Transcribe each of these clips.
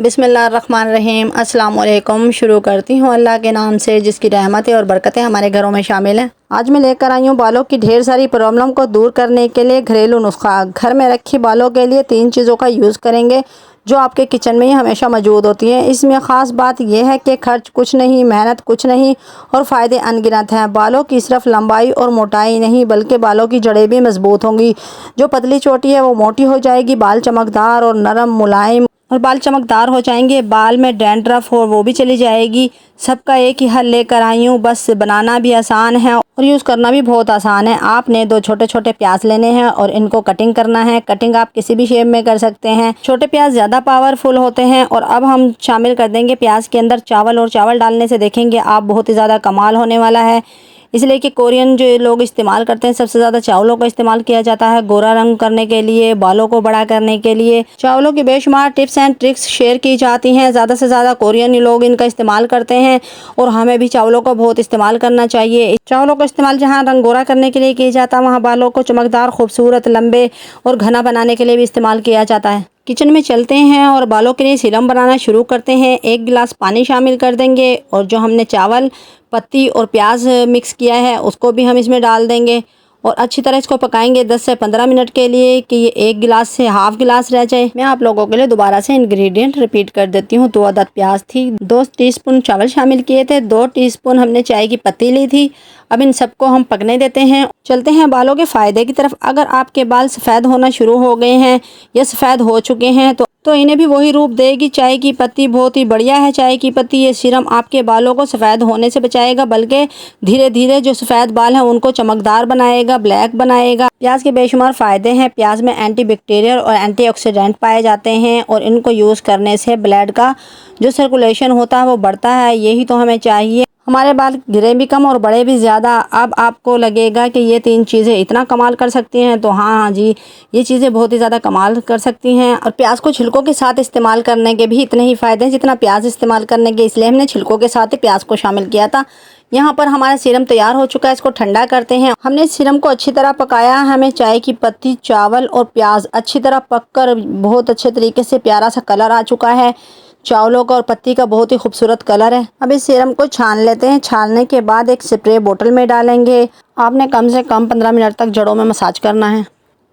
बिस्मिल्लाहिर्रहमानिर्रहीम अस्सलाम वालेकुम। शुरू करती हूँ अल्लाह के नाम से जिसकी रहमतें और बरकतें हमारे घरों में शामिल हैं। आज मैं लेकर आई हूँ बालों की ढेर सारी प्रॉब्लम को दूर करने के लिए घरेलू नुस्खा। घर में रखी बालों के लिए 3 चीज़ों का यूज़ करेंगे जो आपके किचन में ही हमेशा मौजूद होती हैं। इसमें ख़ास बात यह है कि खर्च कुछ नहीं, मेहनत कुछ नहीं और फ़ायदे अनगिनत हैं। बालों की सिर्फ लंबाई और मोटाई नहीं बल्कि बालों की जड़ें भी मजबूत होंगी। जो पतली चोटी है वो मोटी हो जाएगी, बाल चमकदार और नरम मुलायम और बाल चमकदार हो जाएंगे। बाल में डैंड्रफ हो वो भी चली जाएगी। सबका एक ही हल लेकर आई हूँ, बस बनाना भी आसान है और यूज़ करना भी बहुत आसान है। आपने 2 छोटे छोटे प्याज लेने हैं और इनको कटिंग करना है। कटिंग आप किसी भी शेप में कर सकते हैं। छोटे प्याज ज़्यादा पावरफुल होते हैं। और अब हम शामिल कर देंगे प्याज के अंदर चावल, और चावल डालने से देखेंगे आप बहुत ही ज़्यादा कमाल होने वाला है। इसलिए कि कोरियन जो लोग इस्तेमाल करते हैं सबसे ज़्यादा चावलों का इस्तेमाल किया जाता है गोरा रंग करने के लिए, बालों को बड़ा करने के लिए। चावलों की बेशुमार टिप्स एंड ट्रिक्स शेयर की जाती हैं। ज़्यादा से ज़्यादा कोरियन लोग इनका इस्तेमाल करते हैं और हमें भी चावलों का बहुत इस्तेमाल करना चाहिए। चावलों का इस्तेमाल जहाँ रंग गोरा करने के लिए किया जाता है वहाँ बालों को चमकदार, खूबसूरत, लंबे और घना बनाने के लिए भी इस्तेमाल किया जाता है। किचन में चलते हैं और बालों के लिए सीरम बनाना शुरू करते हैं। 1 गिलास पानी शामिल कर देंगे और जो हमने चावल, पत्ती और प्याज मिक्स किया है उसको भी हम इसमें डाल देंगे और अच्छी तरह इसको पकाएंगे 10 से 15 मिनट के लिए कि ये 1 गिलास से हाफ गिलास रह जाए। मैं आप लोगों के लिए दोबारा से इंग्रेडिएंट रिपीट कर देती हूँ। 2 अदद प्याज थी, 2 टीस्पून चावल शामिल किए थे, 2 टीस्पून हमने चाय की पत्ती ली थी। अब इन सबको हम पकने देते हैं। चलते हैं बालों के फ़ायदे की तरफ। अगर आपके बाल सफ़ेद होना शुरू हो गए हैं या सफ़ेद हो चुके हैं तो इन्हें भी वही रूप देगी। चाय की पत्ती बहुत ही बढ़िया है। चाय की पत्ती ये सीरम आपके बालों को सफ़ेद होने से बचाएगा बल्कि धीरे धीरे जो सफ़ेद बाल हैं उनको चमकदार बनाएगा, ब्लैक बनाएगा। प्याज के बेशुमार फ़ायदे हैं। प्याज में एंटीबैक्टीरियल और एंटीऑक्सीडेंट पाए जाते हैं और इनको यूज़ करने से ब्लड का जो सर्कुलेशन होता है वो बढ़ता है। यही तो हमें चाहिए। हमारे बाल गिरे भी कम और बड़े भी ज़्यादा। अब आपको लगेगा कि ये 3 चीज़ें इतना कमाल कर सकती हैं, तो हाँ जी, ये चीज़ें बहुत ही ज़्यादा कमाल कर सकती हैं। और प्याज को छिलकों के साथ इस्तेमाल करने के भी इतने ही फ़ायदे हैं जितना प्याज इस्तेमाल करने के, इसलिए हमने छिलकों के साथ ही प्याज को शामिल किया था। यहाँ पर हमारा सीरम तैयार हो चुका है। इसको ठंडा करते हैं। हमने सीरम को अच्छी तरह पकाया। हमें चाय की पत्ती, चावल और प्याज अच्छी तरह पककर बहुत अच्छे तरीके से प्यारा सा कलर आ चुका है। चावलों का और पत्ती का बहुत ही खूबसूरत कलर है। अब इस सीरम को छान लेते हैं। छानने के बाद एक स्प्रे बोतल में डालेंगे। आपने कम से कम 15 मिनट तक जड़ों में मसाज करना है।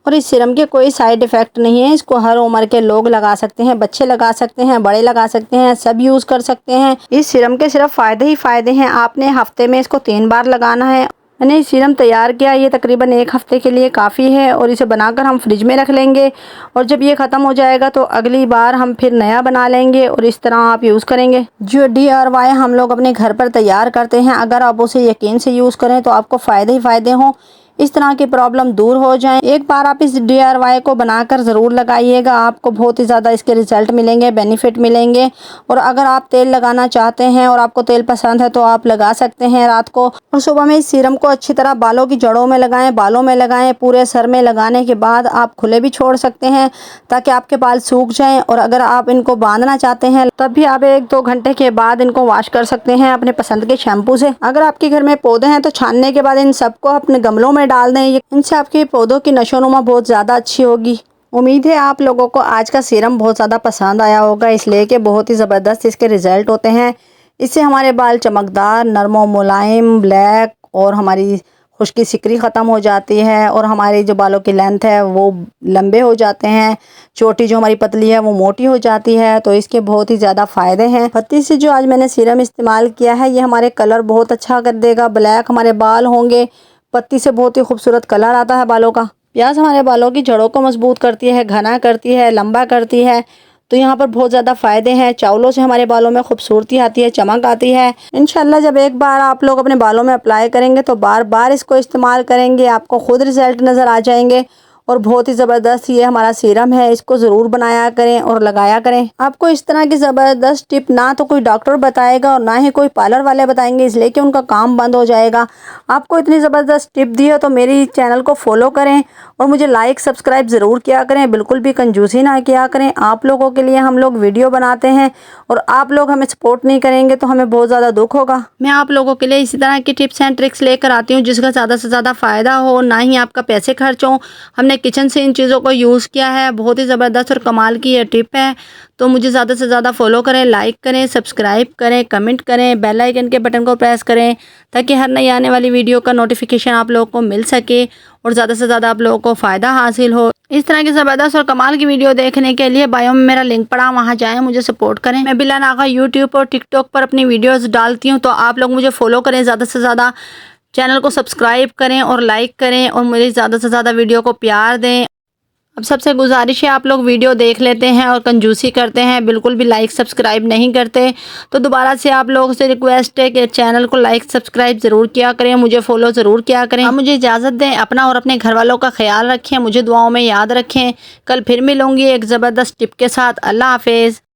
और इस सीरम के कोई साइड इफ़ेक्ट नहीं है। इसको हर उम्र के लोग लगा सकते हैं, बच्चे लगा सकते हैं, बड़े लगा सकते हैं, सब यूज़ कर सकते हैं। इस सीरम के सिर्फ फ़ायदे ही फ़ायदे हैं। आपने हफ्ते में इसको 3 बार लगाना है। मैंने सीरम तैयार किया, ये तकरीबन 1 हफ़्ते के लिए काफ़ी है और इसे बनाकर हम फ्रिज में रख लेंगे और जब ये ख़त्म हो जाएगा तो अगली बार हम फिर नया बना लेंगे और इस तरह आप यूज़ करेंगे। जो DIY हम लोग अपने घर पर तैयार करते हैं, अगर आप उसे यकीन से यूज़ करें तो आपको फ़ायदे ही फ़ायदे हों, इस तरह की प्रॉब्लम दूर हो जाए। एक बार आप इस DIY को बनाकर ज़रूर लगाइएगा। आपको बहुत ही ज़्यादा इसके रिज़ल्ट मिलेंगे, बेनिफिट मिलेंगे। और अगर आप तेल लगाना चाहते हैं और आपको तेल पसंद है तो आप लगा सकते हैं रात को, और सुबह में इस सीरम को अच्छी तरह बालों की जड़ों में लगाएं, बालों में लगाएं। पूरे सर में लगाने के बाद आप खुले भी छोड़ सकते हैं ताकि आपके बाल सूख जाएं। और अगर आप इनको बांधना चाहते हैं तब भी आप 1-2 घंटे के बाद इनको वॉश कर सकते हैं अपने पसंद के शैम्पू से। अगर आपके घर में पौधे हैं तो छानने के बाद इन सबको अपने गमलों में डाल दें। इनसे आपके पौधों की नशोनुमा बहुत ज़्यादा अच्छी होगी। उम्मीद है आप लोगों को आज का सीरम बहुत ज़्यादा पसंद आया होगा, इसलिए कि बहुत ही ज़बरदस्त इसके रिज़ल्ट होते हैं। इससे हमारे बाल चमकदार, नरम और मुलायम, ब्लैक और हमारी खुश्की सिकरी ख़त्म हो जाती है और हमारे जो बालों की लेंथ है वो लंबे हो जाते हैं। चोटी जो हमारी पतली है वो मोटी हो जाती है। तो इसके बहुत ही ज़्यादा फ़ायदे हैं। पत्ती से जो आज मैंने सीरम इस्तेमाल किया है ये हमारे कलर बहुत अच्छा कर देगा। ब्लैक हमारे बाल होंगे। पत्ती से बहुत ही खूबसूरत कलर आता है बालों का। प्याज हमारे बालों की जड़ों को मजबूत करती है, घना करती है, लंबा करती है। तो यहाँ पर बहुत ज़्यादा फ़ायदे हैं। चावलों से हमारे बालों में खूबसूरती आती है, चमक आती है। इंशाल्लाह जब एक बार आप लोग अपने बालों में अप्लाई करेंगे तो बार बार इसको इस्तेमाल करेंगे, आपको खुद रिज़ल्ट नज़र आ जाएंगे। और बहुत ही ज़बरदस्त ये हमारा सीरम है। इसको ज़रूर बनाया करें और लगाया करें। आपको इस तरह की ज़बरदस्त टिप ना तो कोई डॉक्टर बताएगा और ना ही कोई पार्लर वाले बताएंगे, इसलिए कि उनका काम बंद हो जाएगा। आपको इतनी ज़बरदस्त टिप दी है तो मेरी चैनल को फॉलो करें और मुझे लाइक सब्सक्राइब ज़रूर किया करें। बिल्कुल भी कंजूसी ना किया करें। आप लोगों के लिए हम लोग वीडियो बनाते हैं और आप लोग हमें सपोर्ट नहीं करेंगे तो हमें बहुत ज़्यादा दुख होगा। मैं आप लोगों के लिए इसी तरह की टिप्स एंड ट्रिक्स लेकर आती हूँ जिसका ज़्यादा से ज़्यादा फ़ायदा हो, ना ही आपका पैसे खर्च हो। हमने किचन से इन चीज़ों को यूज़ किया है। बहुत ही ज़बरदस्त और कमाल की ये टिप है। तो मुझे ज़्यादा से ज़्यादा फॉलो करें, लाइक करें, सब्सक्राइब करें, कमेंट करें, बेल आइकन के बटन को प्रेस करें ताकि हर नई आने वाली वीडियो का नोटिफिकेशन आप लोगों को मिल सके और ज़्यादा से ज़्यादा आप लोगों को फ़ायदा हासिल हो। इस तरह की ज़बरदस्त और कमाल की वीडियो देखने के लिए बायो में मेरा लिंक पड़ा, वहाँ जाएं, मुझे सपोर्ट करें। मैं बिला नागा यूट्यूब और टिकटॉक पर अपनी वीडियोस डालती हूँ, तो आप लोग मुझे फॉलो करें, ज़्यादा से ज़्यादा चैनल को सब्सक्राइब करें और लाइक करें और मुझे ज़्यादा से ज़्यादा वीडियो को प्यार दें। अब सबसे गुजारिश है, आप लोग वीडियो देख लेते हैं और कंजूसी करते हैं, बिल्कुल भी लाइक सब्सक्राइब नहीं करते, तो दोबारा से आप लोगों से रिक्वेस्ट है कि चैनल को लाइक सब्सक्राइब ज़रूर किया करें, मुझे फॉलो ज़रूर किया करें। अब मुझे इजाज़त दें, अपना और अपने घर वालों का ख्याल रखें, मुझे दुआओं में याद रखें। कल फिर मिलूँगी एक ज़बरदस्त टिप के साथ। अल्लाह हाफिज़।